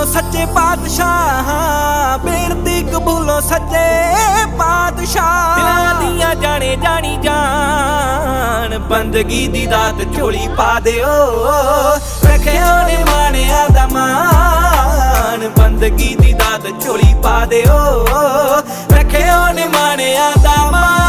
सच्चे पातशाह, बेनती कबूलो सच्चे पातशाह। दिलां दियां जाने जानी जान, बंदगी दी दात झोली पा दिओ। रखियो ने माणिया दा मान, बंदगी दी दात झोली पा दिओ। रखियो ने माणिया दा मान।